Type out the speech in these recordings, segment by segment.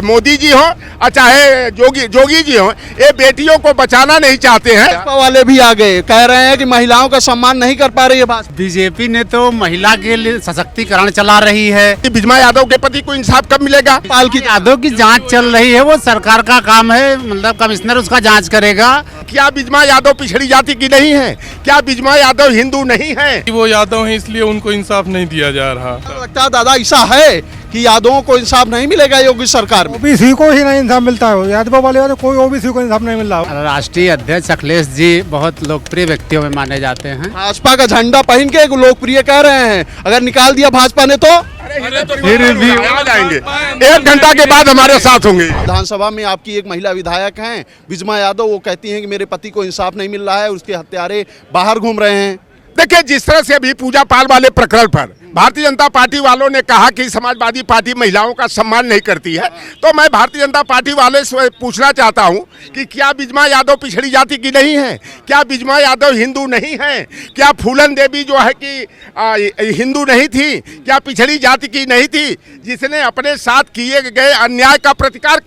मोदी जी हो और चाहे जोगी जी हो, ये बेटियों को बचाना नहीं चाहते हैं। भाजपा वाले भी आ गए, कह रहे हैं कि महिलाओं का सम्मान नहीं कर पा रही है भाजपा। बीजेपी ने तो महिला के लिए सशक्तिकरण चला रही है। बिजमा यादव के पति को इंसाफ कब मिलेगा? पाल की यादव की जांच चल रही है, वो सरकार का काम है, मतलब कमिश्नर उसका जांच करेगा। क्या बिजमा यादव पिछड़ी जाति की नहीं है? क्या बिजमा यादव हिंदू नहीं है? वो यादव हैं इसलिए उनको इंसाफ नहीं दिया जा रहा। लगता है दादा ऐसा है कि यादवों को इंसाफ नहीं मिलेगा योगी सरकार में? ओबीसी को ही नहीं इंसाफ मिलता है, यादव वाले तो कोई ओबीसी को इंसाफ नहीं मिल रहा। राष्ट्रीय अध्यक्ष अखिलेश जी बहुत लोकप्रिय व्यक्तियों में माने जाते हैं। भाजपा का झंडा पहन के लोकप्रिय कह रहे हैं, अगर निकाल दिया भाजपा ने तो फिर भी आ जाएंगे, 1 घंटा के बाद हमारे साथ होंगे। विधानसभा में आपकी एक महिला विधायक हैं बिजमा यादव, वो कहती हैं कि मेरे पति को इंसाफ नहीं मिल रहा है, उसके हत्यारे बाहर घूम रहे हैं। देखिए, जिस तरह से अभी पूजा पाल वाले प्रकरण पर भारतीय जनता पार्टी वालों ने कहा कि समाजवादी पार्टी महिलाओं का सम्मान नहीं करती है, तो मैं भारतीय जनता पार्टी वाले से पूछना चाहता हूं कि क्या बिजमा यादव पिछड़ी जाति की नहीं है? क्या बिजमा यादव हिंदू नहीं है? क्या फूलन देवी जो है कि हिंदू नहीं थी? क्या पिछड़ी जाति की नहीं थी, जिसने अपने साथ किए गए अन्याय का प्रतिकार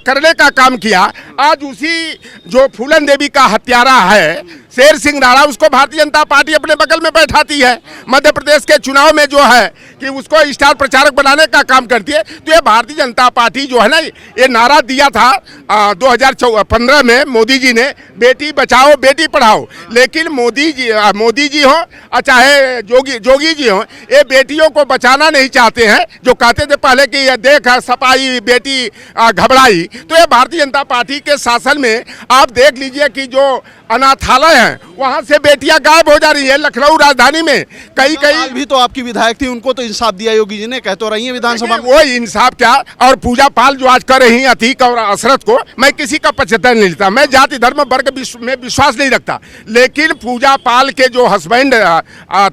करने का काम किया? आज उसी जो फूलन देवी का हत्यारा है शेर सिंह राणा, उसको भारतीय जनता पार्टी अपने बगल में बैठाती है। मध्य प्रदेश के चुनाव में जो है कि उसको स्टार प्रचारक बनाने का काम करती है। तो ये भारतीय जनता पार्टी जो है ना, ये नारा दिया था 2015 में मोदी जी ने, बेटी बचाओ बेटी पढ़ाओ। लेकिन मोदी जी हो और चाहे जोगी जी हो, ये बेटियों को बचाना नहीं चाहते हैं। जो कहते थे पहले कि ये देख सपाई बेटी घबराई, तो ये भारतीय जनता पार्टी के शासन में आप देख लीजिए कि जो अनाथालय हैं वहां से बेटियां गायब हो जा रही है। लखनऊ राजधानी में कई भी तो आपकी विधायक थी, उनको तो इंसाफ दिया योगी जी ने, कह तो रही है विधानसभा में। वो इंसाफ क्या, और पूजा पाल जो आज कर रही हैं अतीक और असरत को, मैं किसी का पक्षधर नहीं लेता, मैं जाति धर्म वर्ग में विश्वास नहीं रखता। लेकिन पूजा पाल के जो हस्बैंड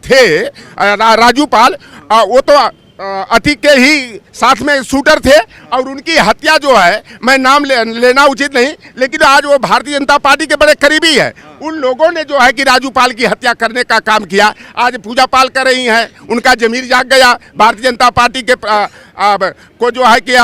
थे राजू पाल, वो तो अतीक के ही साथ में शूटर थे, और उनकी हत्या जो है, मैं नाम लेना उचित नहीं, लेकिन आज वो भारतीय जनता पार्टी के बड़े करीबी है। उन लोगों ने जो है कि राजू पाल की हत्या करने का काम किया। आज पूजा पाल कर रही हैं, उनका जमीर जाग गया। भारतीय जनता पार्टी के को जो है कि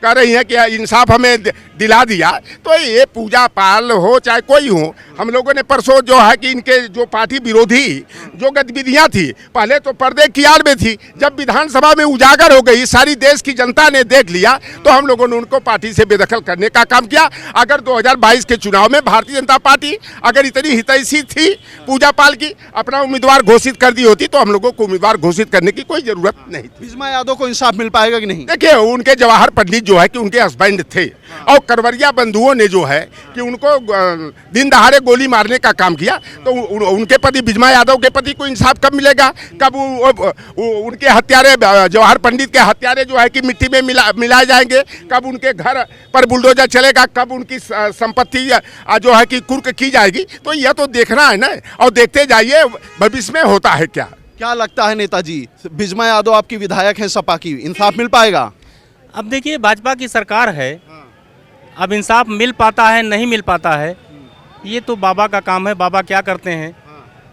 कह रही हैं कि इंसाफ हमें दिला दिया। तो ये पूजा पाल हो चाहे कोई हो, हम लोगों ने परसों जो है कि इनके जो पार्टी विरोधी जो गतिविधियां थी, पहले तो पर्दे की आड़ में थी, जब विधानसभा में उजागर हो गई, सारी देश की जनता ने देख लिया, तो हम लोगों ने उनको पार्टी से बेदखल करने का काम किया। अगर 2022 के चुनाव में भारतीय जनता पार्टी अगर इतनी हितैषी थी पूजा पाल की, अपना उम्मीदवार घोषित कर दी होती, तो हम लोगों को उम्मीदवार घोषित करने की कोई जरूरत नहीं थी। बिजमा यादव को इंसाफ मिल पाएगा कि नहीं? देखिए, उनके जवाहर पंडित जो है कि उनके हस्बैंड थे, और करवरिया बंधुओं ने जो है कि उनको दिन दहाड़े गोली मारने का काम किया। तो उनके पति बिजमा यादव के पति को इंसाफ कब मिलेगा? कब उनके हत्यारे जवाहर पंडित के हत्यारे जो है कि मिट्टी में मिलाए जाएंगे? कब उनके घर पर बुलडोजर चलेगा? कब उनकी संपत्ति जो है कि कुर्क की जाएगी? तो यह तो देखना है ना, और देखते जाइए भविष्य में होता है क्या। क्या लगता है नेताजी, बिजमा यादव आपकी विधायक है सपा की, इंसाफ मिल पाएगा? अब देखिए, भाजपा की सरकार है, अब इंसाफ मिल पाता है नहीं मिल पाता है, ये तो बाबा का काम है, बाबा क्या करते हैं।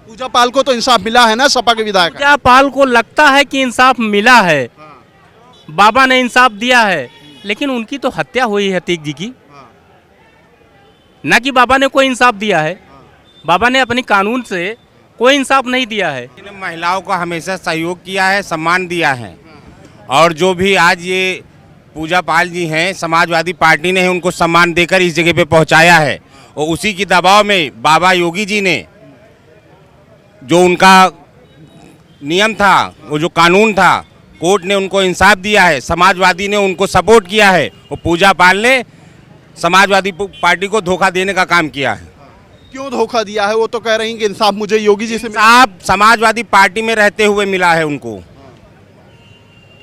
पूजा पाल को तो इंसाफ मिला है ना, सपा के विधायक। पूजा पाल को लगता है कि इंसाफ मिला है, बाबा ने इंसाफ दिया है, लेकिन उनकी तो हत्या हुई है अतीक जी की, ना कि बाबा ने कोई इंसाफ दिया है। बाबा ने अपनी कानून से कोई इंसाफ नहीं दिया है। महिलाओं को हमेशा सहयोग किया है, सम्मान दिया है, और जो भी आज ये पूजा पाल जी हैं, समाजवादी पार्टी ने उनको सम्मान देकर इस जगह पे पहुंचाया है, और उसी की दबाव में बाबा योगी जी ने जो उनका नियम था, वो जो कानून था, कोर्ट ने उनको इंसाफ दिया है, समाजवादी ने उनको सपोर्ट किया है, और पूजा पाल ने समाजवादी पार्टी को धोखा देने का काम किया है। क्यों धोखा दिया है? वो तो कह रही हैं कि इंसाफ मुझे योगी जी से इंसाफ समाजवादी पार्टी में रहते हुए मिला है उनको।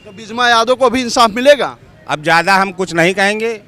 तो बिजमा यादव को भी इंसाफ मिलेगा? अब ज़्यादा हम कुछ नहीं कहेंगे,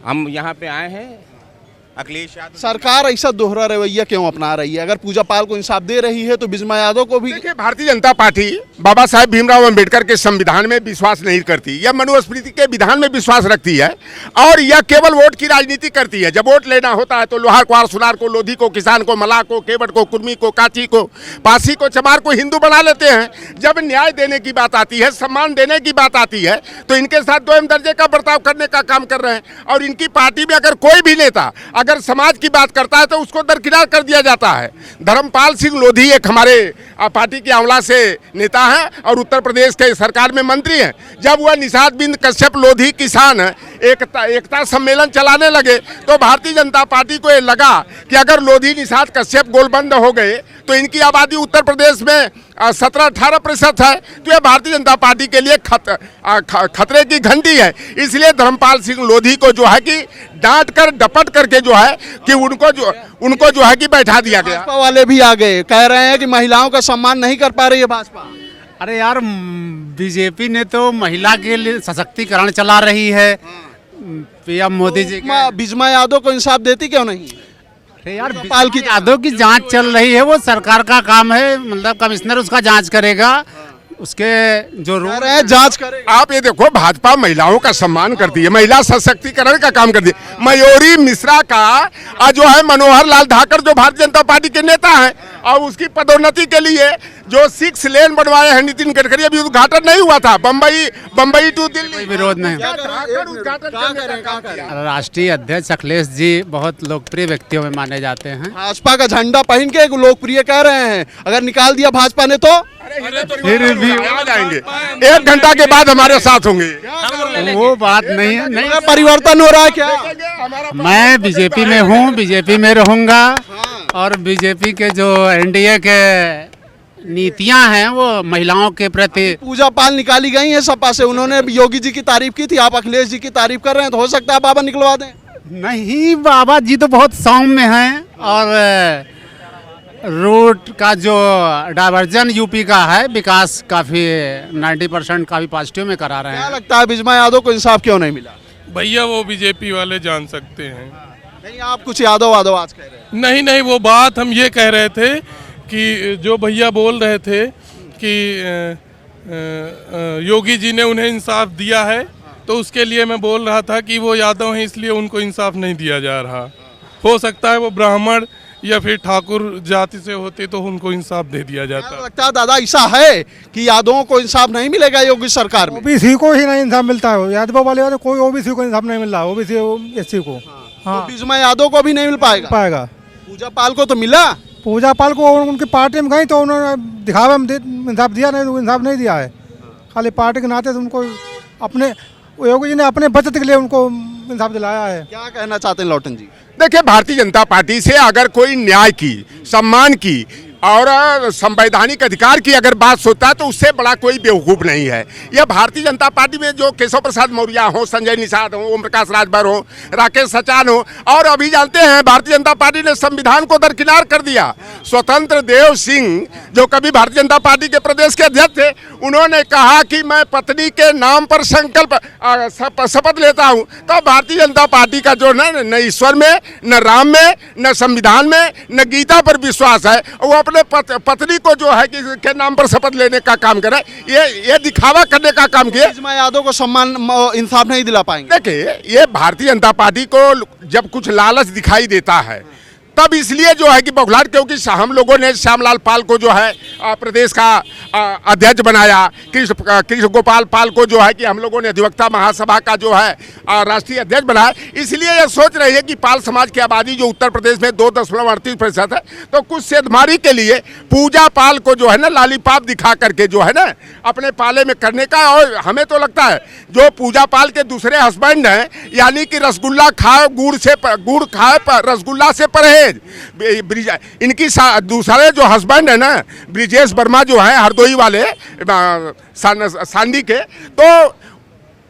हम यहाँ पे आए हैं अखिलेश यादव। सरकार ऐसा दोहरा रवैया क्यों अपना रही है? अगर पूजा पाल को इंसाफ दे रही है तो बिजमा यादव को भी। देखिए, भारतीय जनता पार्टी बाबा साहेब भीमराव अंबेडकर के संविधान में विश्वास नहीं करती, यह मनुस्मृति के विधान में विश्वास रखती है और यह केवल वोट की राजनीति करती है। जब वोट लेना होता है तो लोहार कुहार सुनार को, लोधी को, किसान को, मलाह को, केवट को, कुर्मी को, काची को, पासी को, चमार को हिंदू बना लेते हैं। जब न्याय देने की बात आती है, सम्मान देने की बात आती है तो इनके साथ दोयम दर्जे का बर्ताव करने का काम कर रहे हैं। और इनकी पार्टी में अगर कोई भी नेता अगर समाज की बात करता है तो उसको दरकिनार कर दिया जाता है। धर्मपाल सिंह लोधी एक हमारे पार्टी के आंवला से नेता हैं और उत्तर प्रदेश के सरकार में मंत्री हैं। जब वह निषाद बिंद कश्यप लोधी किसान एकता सम्मेलन चलाने लगे तो भारतीय जनता पार्टी को ये लगा कि अगर लोधी निषाद कश्यप गोलबंद हो गए तो इनकी आबादी उत्तर प्रदेश में 17-18% है, तो यह भारतीय जनता पार्टी के लिए खतरे की घंटी है। इसलिए धर्मपाल सिंह लोधी को जो है कि डांट कर डपट करके जो है कि उनको जो है कि बैठा दिया गया। भाजपा वाले भी आ गए, कह रहे हैं कि महिलाओं का सम्मान नहीं कर पा रही है भाजपा। अरे यार, बीजेपी ने तो महिला के लिए सशक्तिकरण चला रही है। पीएम मोदी जी बिजमा यादव को इंसाफ देती क्यों नहीं? अरे यार, बिजमा यादव की जांच चल रही है, वो सरकार का काम है, मतलब कमिश्नर उसका जांच करेगा, उसके जो रूल है जांच करेगा। आप ये देखो, भाजपा महिलाओं का सम्मान करती है, महिला सशक्तिकरण का काम करती है। मयूरी मिश्रा का जो है मनोहर लाल धाकर जो भारतीय जनता पार्टी के नेता हैं और उसकी पदोन्नति के लिए जो 6 लेन बनवाए हैं नितिन गडकरी, अभी उद्घाटन नहीं हुआ था। बम्बई टू दिल्ली विरोध नहीं। नहीं। राष्ट्रीय अध्यक्ष अखिलेश जी बहुत लोकप्रिय व्यक्तियों में माने जाते हैं। भाजपा का झंडा पहन के लोकप्रिय कह रहे हैं, अगर निकाल दिया भाजपा ने तो फिर भी आ जाएंगे, 1 घंटा के बाद हमारे साथ होंगे। वो बात नहीं है, नहीं परिवर्तन हो रहा है क्या? मैं बीजेपी में हूँ, बीजेपी में रहूंगा और बीजेपी के जो एनडीए के नीतियां हैं वो महिलाओं के प्रति। पूजा पाल निकाली गई है सपा से, उन्होंने योगी जी की तारीफ की थी, आप अखिलेश जी की तारीफ कर रहे हैं, तो हो सकता है बाबा निकलवा दें। नहीं, बाबा जी तो बहुत सौम्य हैं और रूट का जो डायवर्जन यूपी का है, विकास काफ़ी 90% काफ़ी पॉजिटिव में करा रहे हैं। क्या लगता है बिजमा यादव को इंसाफ क्यों नहीं मिला? भैया वो बीजेपी वाले जान सकते हैं। नहीं, आप कुछ यादव आज कह रहे हैं। नहीं, वो बात हम ये कह रहे थे कि जो भैया बोल रहे थे कि योगी जी ने उन्हें इंसाफ दिया है, तो उसके लिए मैं बोल रहा था कि वो यादव हैं इसलिए उनको इंसाफ नहीं दिया जा रहा। हो सकता है वो ब्राह्मण या फिर ठाकुर जाति से होते तो उनको इंसाफ दे दिया जाता। लगता है दादा ऐसा है कि यादवों को इंसाफ नहीं मिलेगा योगी सरकार में? ओबीसी को ही नहीं इंसाफ मिलता है, यादव वाले तो कोई ओबीसी को इंसाफ नहीं मिल रहा, ओबीसी एससी को। हाँ, तो बिजमा यादव को भी नहीं मिल पाएगा। पूजा पाल को तो मिला। पूजा पाल को उनकी पार्टी में गई तो उन्होंने दिखावे में इंसाफ दिया, नहीं तो इंसाफ नहीं दिया है। खाली पार्टी के नाते उनको अपने योगी जी ने अपने बचत के लिए उनको इंसाफ दिलाया है। क्या कहना चाहते हैं लौटन जी? देखिए, भारतीय जनता पार्टी से अगर कोई न्याय की, सम्मान की और संवैधानिक अधिकार की अगर बात सोचता है तो उससे बड़ा कोई बेवकूफ़ नहीं है। यह भारतीय जनता पार्टी में जो केशव प्रसाद मौर्य हो, संजय निषाद हो, ओम प्रकाश राजभर हो, राकेश सचान हो, और अभी जानते हैं भारतीय जनता पार्टी ने संविधान को दरकिनार कर दिया। स्वतंत्र देव सिंह जो कभी भारतीय जनता पार्टी के प्रदेश के अध्यक्ष थे, उन्होंने कहा कि मैं पत्नी के नाम पर संकल्प शपथ लेता हूँ। तो भारतीय जनता पार्टी का जो न ईश्वर में, न राम में, न संविधान में, न गीता पर विश्वास है, वो अपने पत्नी को जो है कि के नाम पर शपथ लेने का काम करे, ये दिखावा करने का काम किया। बिजमा यादव को सम्मान इंसाफ नहीं दिला पाएंगे। देखिए, ये भारतीय जनता पार्टी को जब कुछ लालच दिखाई देता है तब इसलिए जो है कि बौखलाहट, क्योंकि हम लोगों ने श्यामलाल पाल को जो है प्रदेश का अध्यक्ष बनाया, कृष्ण गोपाल पाल को जो है कि हम लोगों ने अधिवक्ता महासभा का जो है राष्ट्रीय अध्यक्ष बनाया। इसलिए ये सोच रही है कि पाल समाज की आबादी जो उत्तर प्रदेश में 2.38% है, तो कुछ सेधमारी के लिए पूजा पाल को जो है ना लालीपाप दिखा करके जो है ना अपने पाले में करने का। और हमें तो लगता है जो पूजा पाल के दूसरे हस्बैंड हैं, यानी कि रसगुल्ला खाए गुड़ खाए रसगुल्ला से परहेज, इनकी दूसरे जो हस्बैंड है ना ब्रिजेश वर्मा जो है हरदोई वाले सांडी के, तो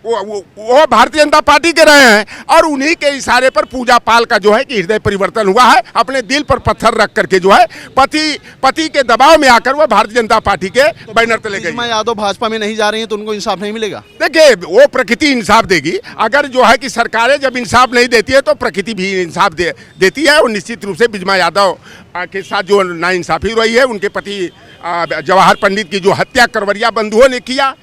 वो भारतीय जनता पार्टी के रहे हैं और उन्हीं के इशारे पर पूजा पाल का जो है कि हृदय परिवर्तन हुआ है। अपने दिल पर पत्थर रख करके जो है पति के दबाव में आकर वह भारतीय जनता पार्टी के बैनर तले गई। बिजमा यादव भाजपा में नहीं जा रही हैं तो उनको इंसाफ नहीं मिलेगा। देखिए, वो प्रकृति इंसाफ देगी। अगर जो है कि सरकारें जब इंसाफ नहीं देती है तो प्रकृति भी इंसाफ देती है। और निश्चित रूप से बिजमा यादव के साथ जो नाइंसाफी रही है, उनके पति जवाहर पंडित की जो हत्या करवरिया बंधुओं ने किया,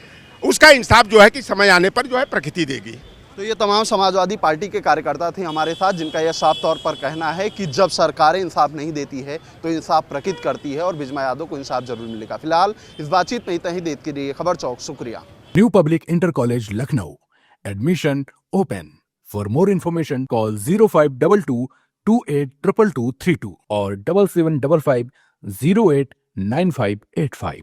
उसका इंसाफ जो है कि समय आने पर जो है प्रकृति देगी। तो ये तमाम समाजवादी पार्टी के कार्यकर्ता थे हमारे साथ, जिनका यह साफ तौर पर कहना है कि जब सरकारें इंसाफ नहीं देती है तो इंसाफ प्रकृति करती है और बिजमा यादव को इंसाफ जरूर मिलेगा। फिलहाल इस बातचीत में इतना ही। देख के लिए खबर चौक, शुक्रिया। New public inter college Lucknow, admission open. For more information call 0522 282232 और 7755 089585।